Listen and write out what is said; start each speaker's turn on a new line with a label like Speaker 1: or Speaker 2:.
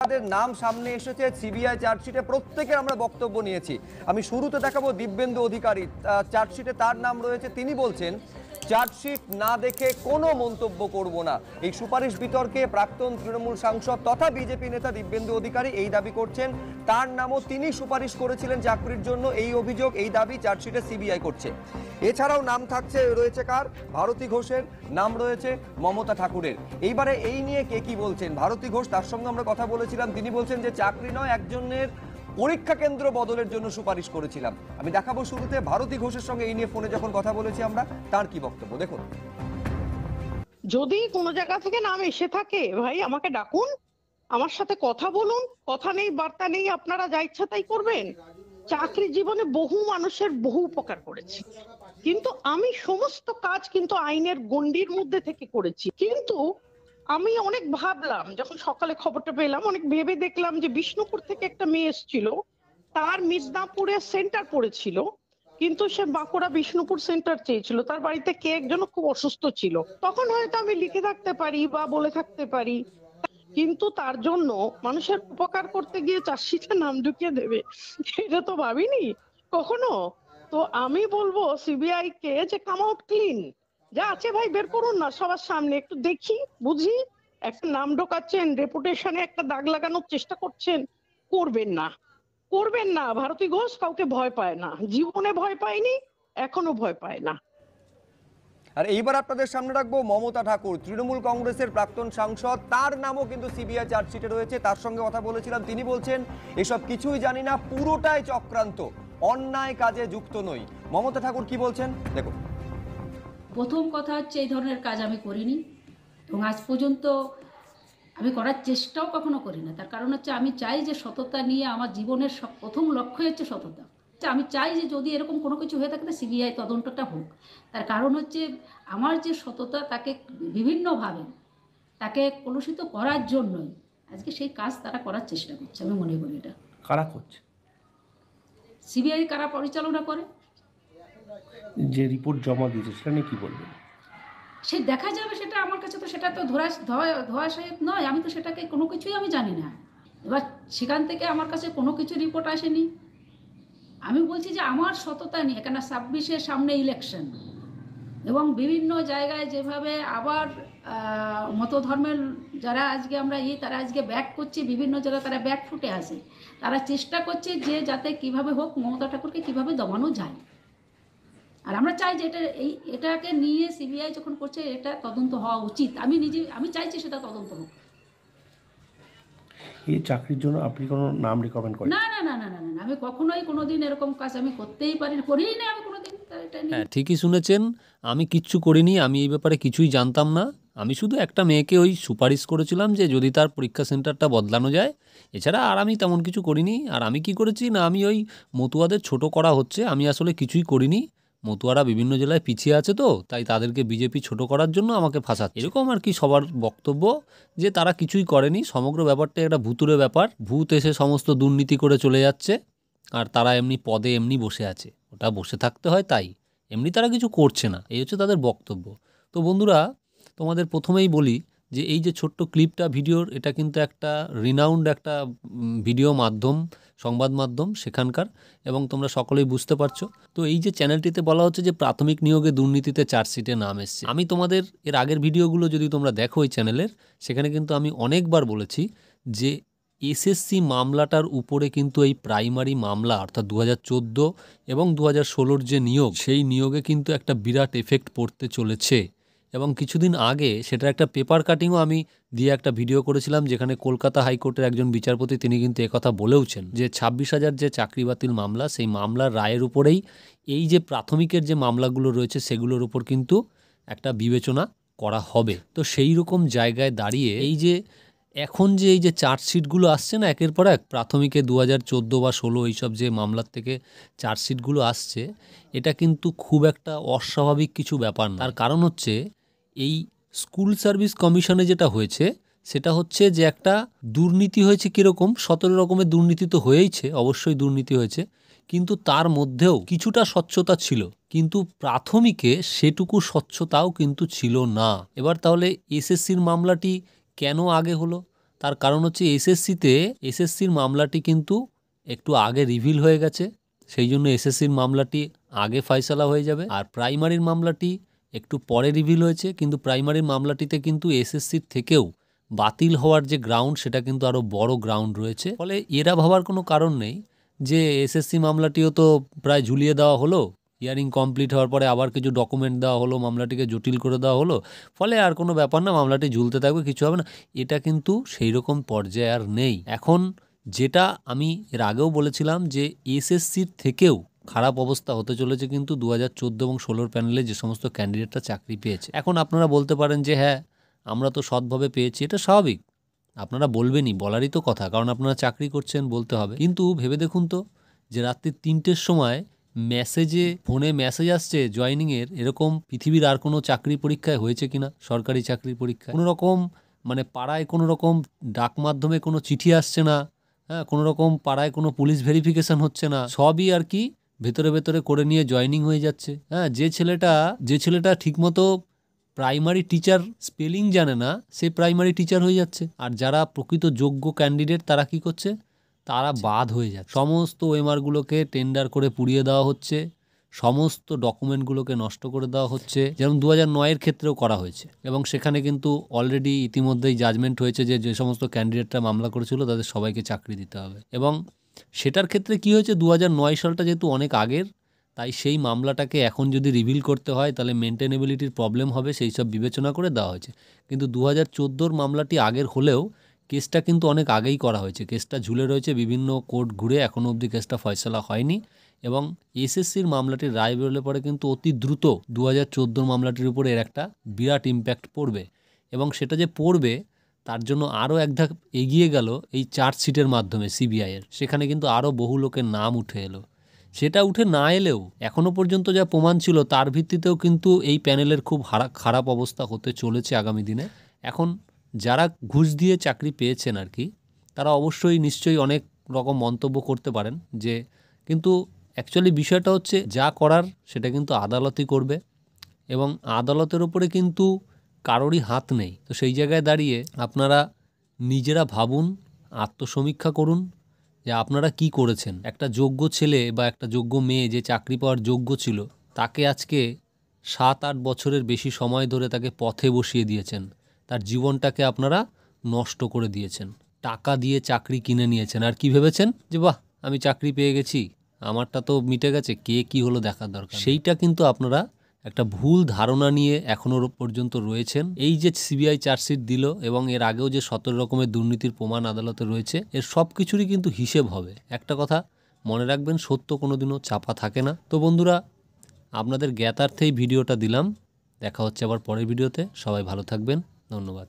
Speaker 1: যাদের নাম সামনে এসেছে সিবিআই চার্জশিটে প্রত্যেকের আমরা বক্তব্য নিয়েছি। আমি শুরুতে দেখাবো দিব্যেন্দু অধিকারী, চার্জশিটে তার নাম রয়েছে। তিনি বলছেন চার্জশিট না দেখে কোনো মন্তব্য করব না। এই সুপারিশ বিতর্কে প্রাক্তন তৃণমূল সাংসদ তথা বিজেপি নেতা দিব্যেন্দু অধিকারী এই দাবি করছেন তার নামও তিনি সুপারিশ করেছিলেন চাকরির জন্য। এই অভিযোগ, এই দাবি চার্জশিটে সিবিআই করছে। এছাড়াও নাম থাকছে, রয়েছে কার? ভারতী ঘোষের নাম রয়েছে, মমতা ঠাকুরের। এইবারে এই নিয়ে কে কি বলছেন? ভারতী ঘোষ, তার সঙ্গে আমরা কথা বলেছিলাম। তিনি বলছেন যে চাকরি নয়, একজনের পরীক্ষা কেন্দ্র বদলের জন্য সুপারিশ করেছিলাম। আমি দেখাবো শুরুতে ভারতী ঘোষের সঙ্গে এই নিয়ে ফোনে যখন কথা বলেছি আমরা, তার কি বক্তব্য দেখুন।
Speaker 2: যদি কোনো জায়গা থেকে নাম এসে থাকে, ভাই আমাকে ডাকুন, আমার সাথে কথা বলুন। কথা নেই, বার্তা নেই, আপনারা যা ইচ্ছা তাই করবেন। চাকরি জীবনে বহু মানুষের বহু উপকার করেছি, কিন্তু আমি সমস্ত কাজ কিন্তু আইনের গণ্ডির মধ্যে থেকে করেছি। কিন্তু আমি অনেক ভাবলাম, যখন সকালে খবরটা পেলাম, অনেক ভেবে দেখলাম যে বিষ্ণুপুর থেকে একটা মেয়ে এসেছিল, তার মিদনাপুরে সেন্টার পড়েছিল, কিন্তু সে বাঁকুড়া বিষ্ণুপুর সেন্টার চেয়েছিল। তার বাড়িতে কে একজন খুব অসুস্থ ছিল। তখন হয়তো আমি লিখে থাকতে পারি বা বলে থাকতে পারি, কিন্তু তার জন্য মানুষের উপকার করতে গিয়ে চার্জশিটে নাম ঢুকিয়ে দেবে, এটা তো ভাবিনি কখনো। তো আমি বলবো সিবিআই কে যে কাম আউট ক্লিন, যা আছে ভাই বের করুন না সবার সামনে, একটু দেখি বুঝি। একটা নাম ঢোকাচ্ছেন, রেপুটেশনে একটা দাগ লাগানোর চেষ্টা করছেন, করবেন না, করবেন না। ভারতী ঘোষ কাউকে ভয় পায় না, জীবনে ভয় পায়নি, এখনো ভয় পায় না।
Speaker 1: আর এইবার আপনাদের সামনে রাখবো মমতা ঠাকুর, তৃণমূল কংগ্রেসের প্রাক্তন সাংসদ। তার নামও কিন্তু সিবিআই চার্জশিটে রয়েছে। তার সঙ্গে কথা বলেছিলাম। তিনি বলছেন এসব কিছুই জানি না, পুরোটাই চক্রান্ত, অন্যায় কাজে যুক্ত নই। মমতা ঠাকুর কি বলছেন দেখুন।
Speaker 3: প্রথম কথা হচ্ছে, এই ধরনের কাজ আমি করিনি এবং আজ পর্যন্ত আমি করার চেষ্টাও কখনো করি না। তার কারণ হচ্ছে, আমি চাই যে সততা নিয়ে আমার জীবনের প্রথম লক্ষ্যই হচ্ছে সততা। আমি চাই যে যদি এরকম কোনো কিছু হয়ে থাকে তো সিবিআই তদন্তটা হোক। তার কারণ হচ্ছে, আমার যে সততা, তাকে বিভিন্নভাবে তাকে কলুষিত করার জন্যই আজকে সেই কাজ তারা করার চেষ্টা করছে। আমি মনে করি এটা
Speaker 4: কারা করছে?
Speaker 3: সিবিআই কারা পরিচালনা করে,
Speaker 4: যে রিপোর্ট জমা দিয়েছে সেটা নিয়ে কি বলবেন?
Speaker 3: সে দেখা যাবে। সেটা আমার কাছে তো সেটা তো ধোয়া নয়। আমি তো সেটাকে কোনো কিছুই আমি জানি না। এবার সেখান থেকে আমার কাছে কোনো কিছু রিপোর্ট আসেনি। আমি বলছি যে আমার সততা নিয়ে, কেন 26-এর সামনে ইলেকশন এবং বিভিন্ন জায়গায় যেভাবে আবার মতধর্মের যারা আজকে আমরা তারা আজকে ব্যাক করছে, বিভিন্ন জায়গায় তারা ব্যাক ফুটে আসে। তারা চেষ্টা করছে যে যাতে কিভাবে হোক মমতা ঠাকুরকে কিভাবে দমানো যায়। আর আমরা চাই যে এটাকে নিয়ে সিবিআই যখন করছে, এটা তদন্ত হওয়া উচিত। আমি চাইছি সেটা তদন্ত হোক।
Speaker 4: এই চাকরির জন্য আপনি কোনো নাম রেকমেন্ড করেন?
Speaker 3: না না না না না না, আমি কখনোই কোনোদিন এরকম কাজ আমি করতেই করিই না আমি কোনোদিন।
Speaker 5: হ্যাঁ, ঠিকই শুনেছেন। আমি কিচ্ছু করিনি, আমি এই ব্যাপারে কিছুই জানতাম না। আমি শুধু একটা মেয়েকে ওই সুপারিশ করেছিলাম যে যদি তার পরীক্ষা সেন্টারটা বদলানো যায়। এছাড়া আর আমি তেমন কিছু করিনি। আর আমি কি করেছি না, আমি ওই মতুয়াদের ছোট করা হচ্ছে, আমি আসলে কিছুই করিনি। মতুয়ারা বিভিন্ন জেলায় পিছিয়ে আছে, তো তাই তাদেরকে বিজেপি ছোট করার জন্য আমাকে ফাঁসাচ্ছে, এরকম আর কি সবার বক্তব্য। যে তারা কিছুই করেনি, সমগ্র ব্যাপারটা একটা ভুতুরে ব্যাপার। ভূত এসে সমস্ত দুর্নীতি করে চলে যাচ্ছে, আর তারা এমনি পদে এমনি বসে আছে। ওটা বসে থাকতে হয়, তাই এমনি তারা কিছু করছে না, এই হচ্ছে তাদের বক্তব্য। তো বন্ধুরা, তোমাদের প্রথমেই বলি যে এই যে ছোট্ট ক্লিপটা ভিডিওর, এটা কিন্তু একটা রিনাউন্ড একটা ভিডিও মাধ্যম, সংবাদ মাধ্যম সেখানকার, এবং তোমরা সকলেই বুঝতে পারছো। তো এই যে চ্যানেলটিতে বলা হচ্ছে যে প্রাথমিক নিয়োগে দুর্নীতিতে চার্জশিটে নাম এসছে। আমি তোমাদের এর আগের ভিডিওগুলো যদি তোমরা দেখো এই চ্যানেলের, সেখানে কিন্তু আমি অনেকবার বলেছি যে এসএসসি মামলাটার উপরে কিন্তু এই প্রাইমারি মামলা অর্থাৎ 2014 এবং 2016 যে নিয়োগ, সেই নিয়োগে কিন্তু একটা বিরাট এফেক্ট পড়তে চলেছে। এবং কিছুদিন আগে সেটার একটা পেপার কাটিংও আমি দিয়ে একটা ভিডিও করেছিলাম, যেখানে কলকাতা হাইকোর্টের একজন বিচারপতি তিনি কিন্তু একথা বলেওছেন যে 26,000 যে চাকরি বাতিল মামলা, সেই মামলার রায়ের উপরেই এই যে প্রাথমিকের যে মামলাগুলো রয়েছে সেগুলোর উপর কিন্তু একটা বিবেচনা করা হবে। তো সেই রকম জায়গায় দাঁড়িয়ে এই যে এখন যে এই যে চার্জশিটগুলো আসছে না একের পর এক, প্রাথমিকে 2014 বা 16 এইসব যে মামলার থেকে চার্জশিটগুলো আসছে, এটা কিন্তু খুব একটা অস্বাভাবিক কিছু ব্যাপার না। তার কারণ হচ্ছে এই স্কুল সার্ভিস কমিশনে যেটা হয়েছে সেটা হচ্ছে যে একটা দুর্নীতি হয়েছে। কীরকম? 17 রকমের দুর্নীতি তো হয়েইছে, অবশ্যই দুর্নীতি হয়েছে, কিন্তু তার মধ্যেও কিছুটা স্বচ্ছতা ছিল, কিন্তু প্রাথমিকে সেটুকু স্বচ্ছতাও কিন্তু ছিল না। এবার তাহলে এসএসসির মামলাটি কেন আগে হলো? তার কারণ হচ্ছে এসএসসির মামলাটি কিন্তু একটু আগে রিভিল হয়ে গেছে, সেই জন্য এসএসসির মামলাটি আগে ফয়সালা হয়ে যাবে। আর প্রাইমারির মামলাটি একটু পরে রিভিল হয়েছে, কিন্তু প্রাইমারির মামলাটিতে কিন্তু এসএসসির থেকেও বাতিল হওয়ার যে গ্রাউন্ড সেটা কিন্তু আরও বড় গ্রাউন্ড রয়েছে। ফলে এরা ভাবার কোনো কারণ নেই যে এসএসসি মামলাটিও তো প্রায় ঝুলিয়ে দেওয়া হলো, হিয়ারিং কমপ্লিট হওয়ার পরে আবার কিছু ডকুমেন্ট দেওয়া হলো, মামলাটিকে জটিল করে দেওয়া হলো, ফলে আর কোনো ব্যাপার না, মামলাটি ঝুলতে থাকবে, কিছু হবে না। এটা কিন্তু সেই রকম পর্যায়ে আর নেই। এখন যেটা আমি এর আগেও বলেছিলাম যে এসএসসির থেকেও খারাপ অবস্থা হতে চলেছে কিন্তু 2014 এবং 16 প্যানেলে যে সমস্ত ক্যান্ডিডেটরা চাকরি পেয়েছে। এখন আপনারা বলতে পারেন যে হ্যাঁ আমরা তো সৎভাবে পেয়েছি, এটা স্বাভাবিক, আপনারা বলবেনই, বলারই তো কথা, কারণ আপনারা চাকরি করছেন, বলতে হবে। কিন্তু ভেবে দেখুন তো যে রাত্রি 3টের সময় ফোনে মেসেজ আসছে জয়েনিংয়ের, এরকম পৃথিবীর আর কোনো চাকরি পরীক্ষায় হয়েছে কিনা, সরকারি চাকরির পরীক্ষায় কোনো রকম মানে পাড়ায় কোনো রকম ডাক মাধ্যমে কোনো চিঠি আসছে না, হ্যাঁ, কোনো রকম পাড়ায় কোনো পুলিশ ভেরিফিকেশন হচ্ছে না, সবই আর কি ভেতরে ভেতরে করে নিয়ে জয়েনিং হয়ে যাচ্ছে। হ্যাঁ, যে ছেলেটা ঠিকমতো প্রাইমারি টিচার স্পেলিং জানে না, সে প্রাইমারি টিচার হয়ে যাচ্ছে। আর যারা প্রকৃত যোগ্য ক্যান্ডিডেট তারা কি করছে, তারা বাদ হয়ে যাচ্ছে। সমস্ত ওএমআরগুলোকে টেন্ডার করে পুড়িয়ে দেওয়া হচ্ছে, সমস্ত ডকুমেন্টগুলোকে নষ্ট করে দেওয়া হচ্ছে, যেমন 2009-এর ক্ষেত্রেও করা হয়েছে। এবং সেখানে কিন্তু অলরেডি ইতিমধ্যেই জাজমেন্ট হয়েছে যে সমস্ত ক্যান্ডিডেটরা মামলা করেছিল তাদের সবাইকে চাকরি দিতে হবে। এবং সেটার ক্ষেত্রে কি হয়েছে, 2009 সালটা যেহেতু অনেক আগের, তাই সেই মামলাটাকে এখন যদি রিভিল করতে হয় তাহলে মেনটেনেবিলিটির প্রবলেম হবে, সেই সব বিবেচনা করে দেওয়া হয়েছে। কিন্তু 2014-র মামলাটি আগের হলেও কেসটা কিন্তু অনেক আগেই করা হয়েছে, কেসটা ঝুলে রয়েছে বিভিন্ন কোর্ট ঘুরে, এখনও অবধি কেসটা ফয়সালা হয়নি। এবং এসএসসির মামলাটির রায় বেরোলে পরে কিন্তু অতি দ্রুত 2014 মামলাটির উপরে এর একটা বিরাট ইম্প্যাক্ট পড়বে। এবং সেটা যে পড়বে তার জন্য আরও এক ধাপ এগিয়ে গেল এই চার্জশিটের মাধ্যমে সিবিআইয়ের, সেখানে কিন্তু আরও বহু লোকের নাম উঠে এলো। সেটা উঠে না এলেও এখনও পর্যন্ত যা প্রমাণ ছিল তার ভিত্তিতেও কিন্তু এই প্যানেলের খুব খারাপ অবস্থা হতে চলেছে আগামী দিনে। এখন যারা ঘুষ দিয়ে চাকরি পেয়েছেন আর কি, তারা অবশ্যই নিশ্চয়ই অনেক রকম মন্তব্য করতে পারেন যে, কিন্তু অ্যাকচুয়ালি বিষয়টা হচ্ছে যা করার সেটা কিন্তু আদালতই করবে, এবং আদালতের ওপরে কিন্তু কারোরই হাত নেই। তো সেই জায়গায় দাঁড়িয়ে আপনারা নিজেরা ভাবুন, আত্মসমীক্ষা করুন যে আপনারা কি করেছেন। একটা যোগ্য ছেলে বা একটা যোগ্য মেয়ে যে চাকরি পাওয়ার যোগ্য ছিল, তাকে আজকে 7-8 বছরের বেশি সময় ধরে তাকে পথে বসিয়ে দিয়েছেন, তার জীবনটাকে আপনারা নষ্ট করে দিয়েছেন, টাকা দিয়ে চাকরি কিনে নিয়েছেন। আর কি ভেবেছেন যে বাহ আমি চাকরি পেয়ে গেছি, আমারটা তো মিটে গেছে, কে কি হলো দেখার দরকার। সেইটা কিন্তু আপনারা একটা ভুল ধারণা নিয়ে এখনও পর্যন্ত রয়েছেন। এই যে সিবিআই চার্জশিট দিল এবং এর আগেও যে 17 রকমের দুর্নীতির প্রমাণ আদালতে রয়েছে, এর সব কিছুরই কিন্তু হিসেব হবে। একটা কথা মনে রাখবেন, সত্য কোনোদিনও চাপা থাকে না। তো বন্ধুরা, আপনাদের জ্ঞাতার্থেই ভিডিওটা দিলাম, দেখা হচ্ছে আবার পরের ভিডিওতে। সবাই ভালো থাকবেন, ধন্যবাদ।